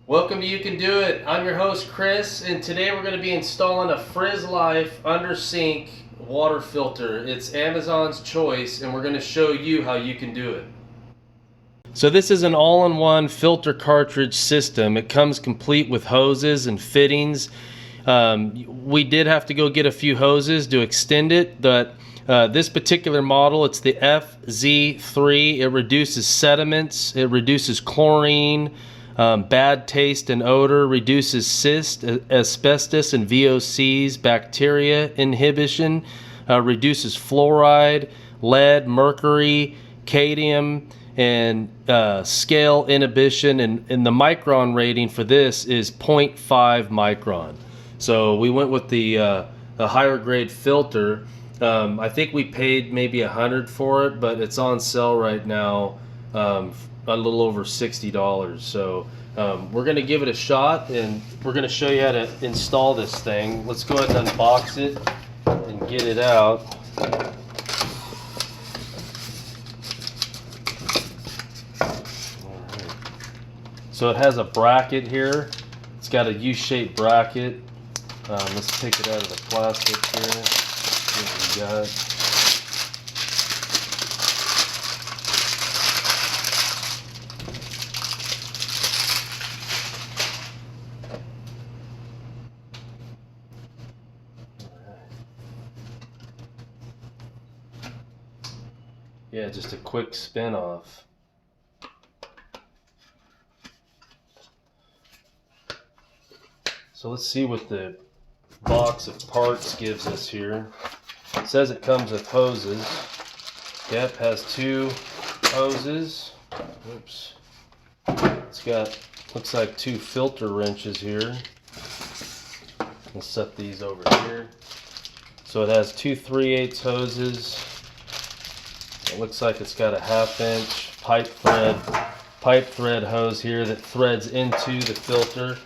Welcome to You Can Do It. I'm your host Chris, and today we're going to be installing a Frizzlife Undersink water filter. It's Amazon's choice, and we're going to show you how you can do it. So this is an all-in-one filter cartridge system. It comes complete with hoses and fittings. We did have to go get a few hoses to extend it, but this particular model, it's the FZ3. It reduces sediments, it reduces chlorine, bad taste and odor, reduces cyst, asbestos and VOCs, bacteria inhibition, reduces fluoride, lead, mercury, cadmium, and scale inhibition, and the micron rating for this is 0.5 micron. So we went with the higher grade filter. I think we paid maybe $100 for it, but it's on sale right now, a little over $60. So we're going to give it a shot, and we're going to show you how to install this thing. Let's go ahead and unbox it and get it out. So it has a bracket here. It's got a U-shaped bracket. Let's take it out of the plastic here. See what we got. Yeah, just a quick spin off. So let's see what the box of parts gives us here. It says it comes with hoses. Yep, has two hoses. Oops. It's got, looks like two filter wrenches here. We'll set these over here. So it has two 3/8 hoses. It looks like it's got a 1/2 inch pipe thread hose here that threads into the filter.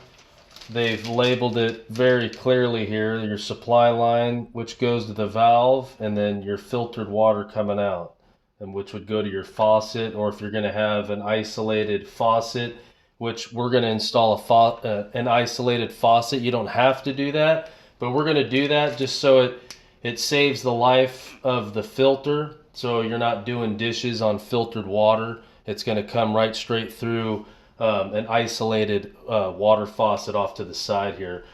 They've labeled it very clearly here, your supply line, which goes to the valve, and then your filtered water coming out, and which would go to your faucet, or if you're going to have an isolated faucet, which we're going to install an isolated faucet. You don't have to do that, but we're going to do that just so it saves the life of the filter. So you're not doing dishes on filtered water. It's going to come right straight through an isolated water faucet off to the side here.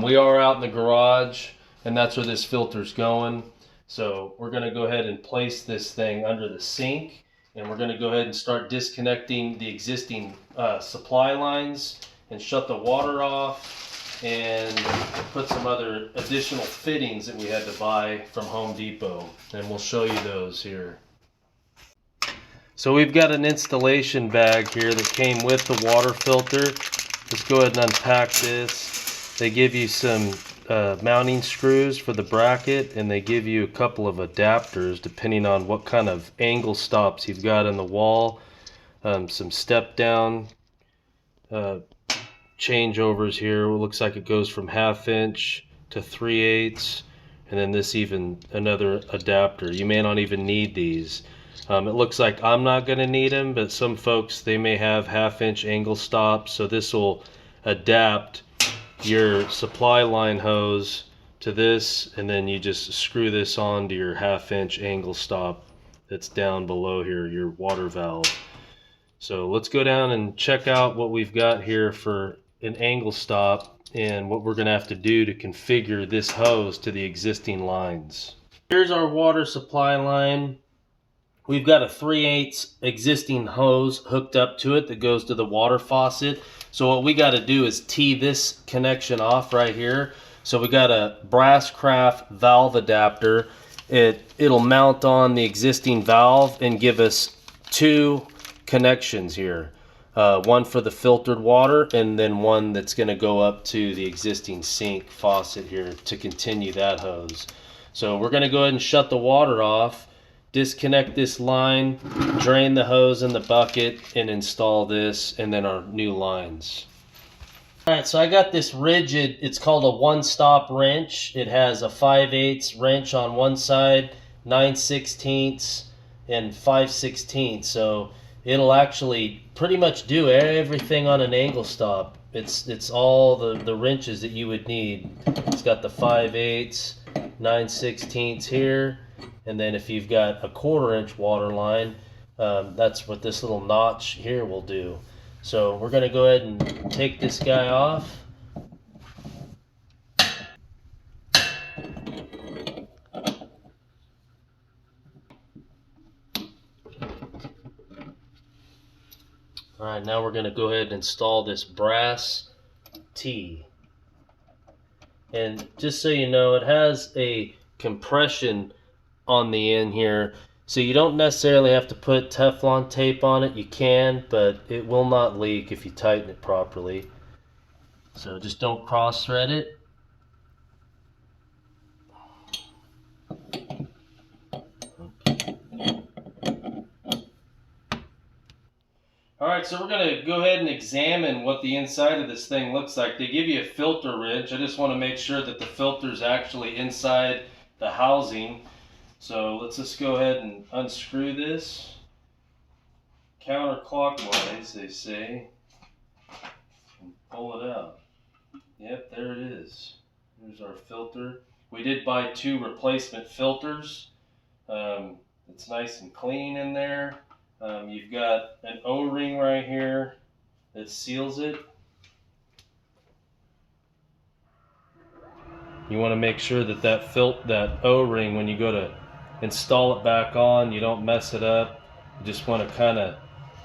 We are out in the garage, and that's where this filter's going. So we're going to go ahead and place this thing under the sink, and we're going to go ahead and start disconnecting the existing supply lines and shut the water off, and put some other additional fittings that we had to buy from Home Depot, and we'll show you those here. So we've got an installation bag here that came with the water filter. Let's go ahead and unpack this. They give you some mounting screws for the bracket, and they give you a couple of adapters depending on what kind of angle stops you've got in the wall. Some step down changeovers here. It looks like it goes from 1/2 inch to 3/8, and then this even another adapter. You may not even need these. It looks like I'm not going to need them, but some folks, they may have 1/2 inch angle stops, so this will adapt your supply line hose to this, and then you just screw this on to your 1/2 inch angle stop that's down below here, your water valve. So let's go down and check out what we've got here for an angle stop, and what we're going to have to do to configure this hose to the existing lines. Here's our water supply line. We've got a 3/8 existing hose hooked up to it that goes to the water faucet. So what we got to do is tee this connection off right here. So we got a brass craft valve adapter. It'll mount on the existing valve and give us two connections here. One for the filtered water, and then one that's going to go up to the existing sink faucet here to continue that hose. So we're going to go ahead and shut the water off, disconnect this line, drain the hose in the bucket, and install this, and then our new lines. Alright, so I got this rigid, it's called a one-stop wrench. It has a 5/8 wrench on one side, 9/16 and 5/16. So it'll actually pretty much do everything on an angle stop. It's all the wrenches that you would need. It's got the 5/8, 9/16 here, and then if you've got a 1/4 inch water line, that's what this little notch here will do. So we're going to go ahead and take this guy off. Alright, now we're going to go ahead and install this brass T. And just so you know, it has a compression on the end here, so you don't necessarily have to put Teflon tape on it. You can, but it will not leak if you tighten it properly. So just don't cross thread it. Alright, so we're going to go ahead and examine what the inside of this thing looks like. They give you a filter wrench. I just want to make sure that the filter is actually inside the housing. So let's just go ahead and unscrew this. Counterclockwise, they say. And pull it out. Yep, there it is. There's our filter. We did buy 2 replacement filters. It's nice and clean in there. You've got an O-ring right here that seals it. You want to make sure that that O-ring, when you go to install it back on, you don't mess it up. You just want to kind of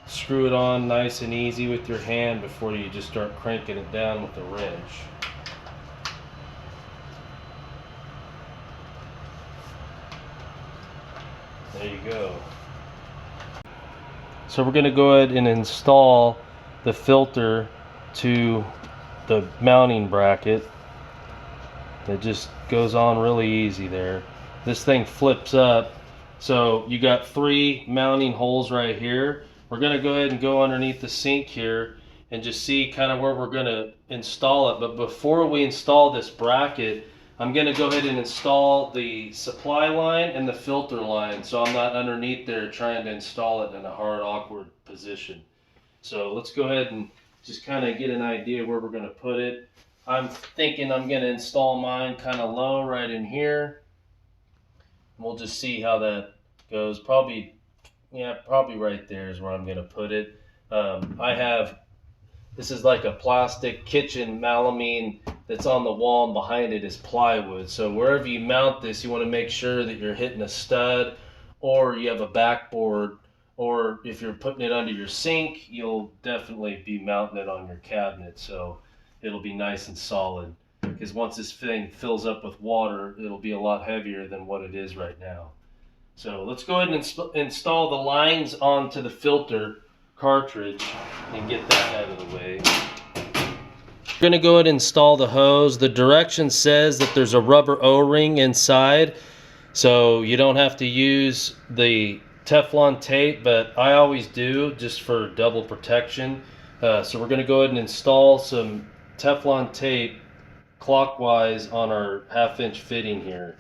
screw it on nice and easy with your hand before you just start cranking it down with a wrench. There you go. So we're going to go ahead and install the filter to the mounting bracket. It just goes on really easy there. This thing flips up, so you got 3 mounting holes right here. We're going to go ahead and go underneath the sink here and just see kind of where we're going to install it. But before we install this bracket, I'm going to go ahead and install the supply line and the filter line, so I'm not underneath there trying to install it in a hard, awkward position. So let's go ahead and just kind of get an idea where we're going to put it. I'm thinking I'm going to install mine kind of low right in here. We'll just see how that goes. Probably right there is where I'm going to put it. This is like a plastic kitchen melamine that's on the wall, and behind it is plywood. So wherever you mount this, you want to make sure that you're hitting a stud, or you have a backboard, or if you're putting it under your sink, you'll definitely be mounting it on your cabinet, so it'll be nice and solid. Because once this thing fills up with water, it'll be a lot heavier than what it is right now. So let's go ahead and install the lines onto the filter cartridge and get that out of the way. We're going to go ahead and install the hose. The direction says that there's a rubber O-ring inside, so you don't have to use the Teflon tape, but I always do just for double protection. So we're going to go ahead and install some Teflon tape clockwise on our 1/2 inch fitting here.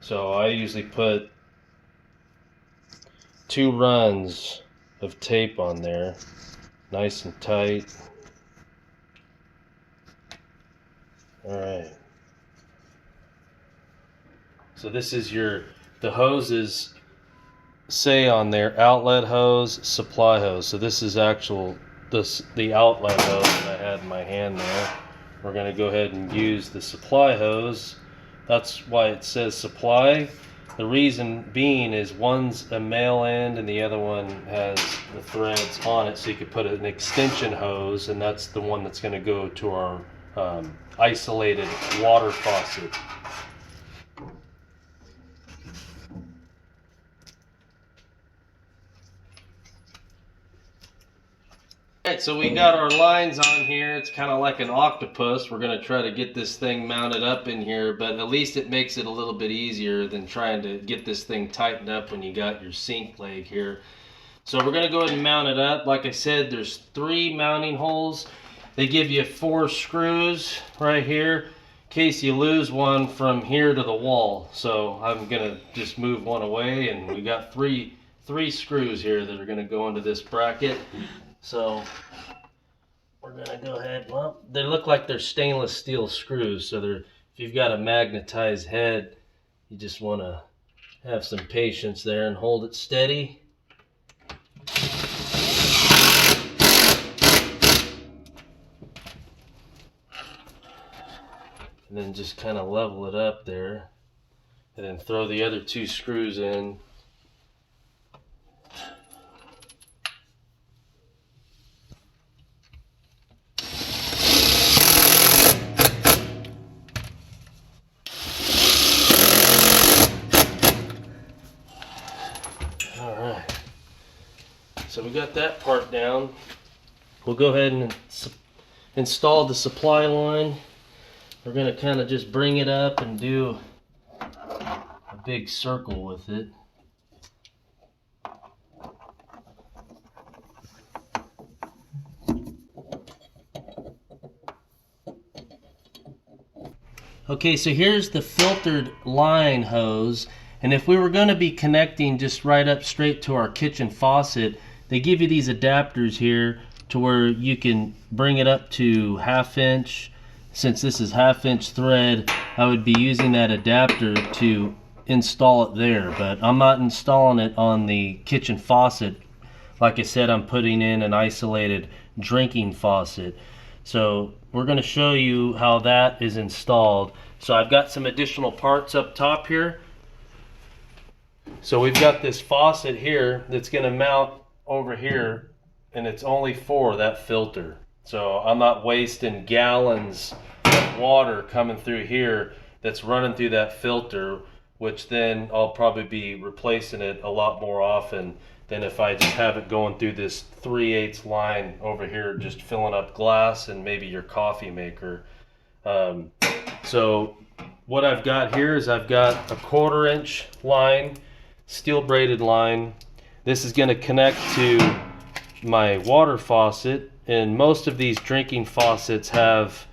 So I usually put 2 runs of tape on there, nice and tight. Alright, so this is the hoses say on there outlet hose, supply hose. So this is the outlet hose that I had in my hand there. We're going to go ahead and use the supply hose. That's why it says supply. The reason being is one's a male end and the other one has the threads on it, so you could put an extension hose, and that's the one that's going to go to our isolated water faucet. Alright, so we got our lines on here. It's kind of like an octopus. We're going to try to get this thing mounted up in here, but at least it makes it a little bit easier than trying to get this thing tightened up when you got your sink leg here. So we're going to go ahead and mount it up. Like I said, there's 3 mounting holes. They give you 4 screws right here in case you lose one from here to the wall. So I'm going to just move one away, and we got three 3 screws here that are going to go into this bracket. So we're going to go ahead, well, they look like they're stainless steel screws, so they're, if you've got a magnetized head, you just want to have some patience there and hold it steady. And then just kind of level it up there, and then throw the other 2 screws in. Alright, so we got that part down. We'll go ahead and install the supply line. We're going to kind of just bring it up and do a big circle with it. Okay, so here's the filtered line hose, and if we were going to be connecting just right up straight to our kitchen faucet, they give you these adapters here to where you can bring it up to 1/2 inch. Since this is 1/2 inch thread, I would be using that adapter to install it there, but I'm not installing it on the kitchen faucet. Like I said, I'm putting in an isolated drinking faucet. So we're going to show you how that is installed. So I've got some additional parts up top here. So we've got this faucet here that's going to mount over here, and it's only for that filter. So I'm not wasting gallons of water coming through here that's running through that filter, which then I'll probably be replacing it a lot more often than if I just have it going through this 3/8 line over here, just filling up glass and maybe your coffee maker. So what I've got here is I've got a 1/4 inch line, steel braided line. This is going to connect to my water faucet, and most of these drinking faucets have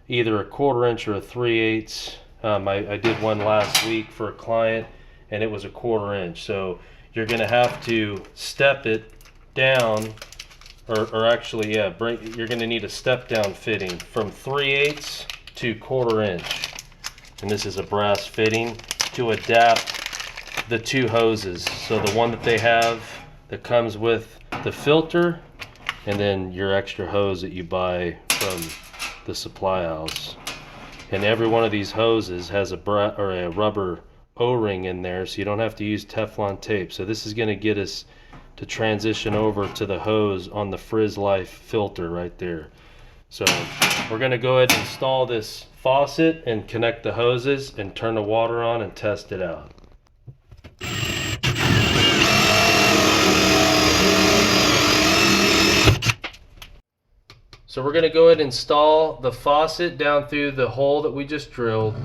either a 1/4 inch or a 3/8. I did one last week for a client, and it was a 1/4 inch. So you're going to have to step it down, or actually, yeah, you're going to need a step down fitting from 3/8 to 1/4 inch. And this is a brass fitting to adapt the 2 hoses. So the one that they have that comes with the filter, and then your extra hose that you buy from the supply house. And every one of these hoses has a rubber O-ring in there, so you don't have to use Teflon tape. So this is going to get us to transition over to the hose on the Frizzlife filter right there. So we're going to go ahead and install this faucet and connect the hoses and turn the water on and test it out. So we're going to go ahead and install the faucet down through the hole that we just drilled,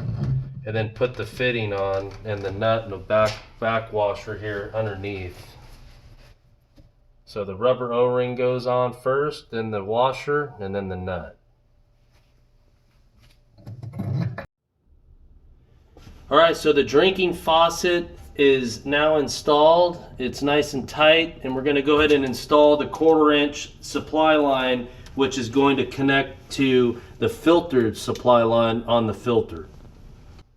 and then put the fitting on and the nut and the back washer here underneath. So the rubber O-ring goes on first, then the washer, and then the nut. Alright, so the drinking faucet is now installed. It's nice and tight, and we're going to go ahead and install the 1/4 inch supply line, which is going to connect to the filtered supply line on the filter.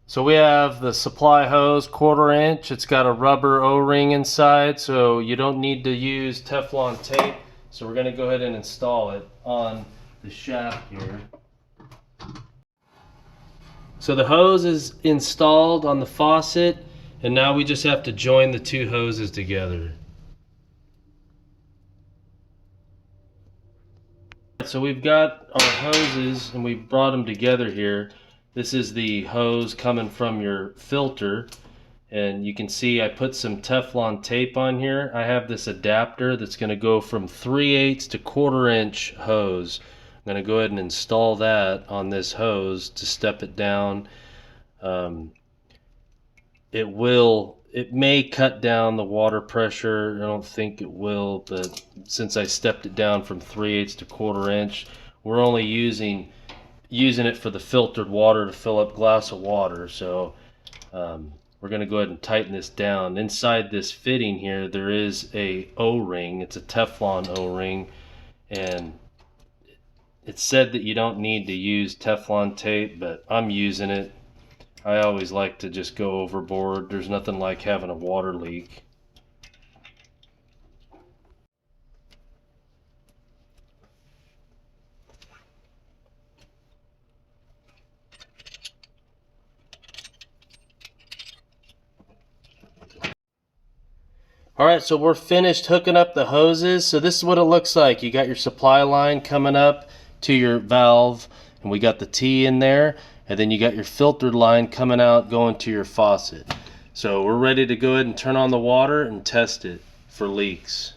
So we have the supply hose 1/4 inch. It's got a rubber O-ring inside, so you don't need to use Teflon tape. So we're going to go ahead and install it on the shaft here. So the hose is installed on the faucet, and now we just have to join the 2 hoses together. So we've got our hoses and we brought them together here. This is the hose coming from your filter, and you can see I put some Teflon tape on here. I have this adapter that's going to go from 3/8 to 1/4 inch hose. I'm going to go ahead and install that on this hose to step it down. It may cut down the water pressure. I don't think it will, but since I stepped it down from 3/8 to 1/4 inch, we're only using it for the filtered water to fill up a glass of water. So we're we're going to go ahead and tighten this down. Inside this fitting here, there is a O-ring. It's a Teflon O-ring, and it's said that you don't need to use Teflon tape, but I'm using it. I always like to just go overboard. There's nothing like having a water leak. Alright, so we're finished hooking up the hoses. So this is what it looks like. You got your supply line coming up to your valve, and we got the T in there, and then you got your filtered line coming out going to your faucet. So we're ready to go ahead and turn on the water and test it for leaks.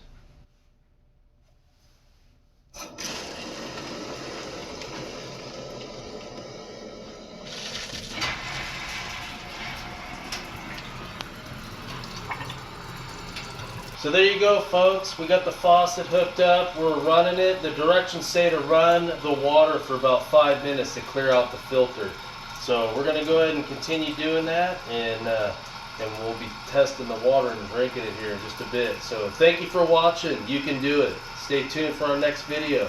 So there you go, folks. We got the faucet hooked up. We're running it. The directions say to run the water for about 5 minutes to clear out the filter. So we're going to go ahead and continue doing that, and we'll be testing the water and drinking it here in just a bit. So thank you for watching. You can do it. Stay tuned for our next video.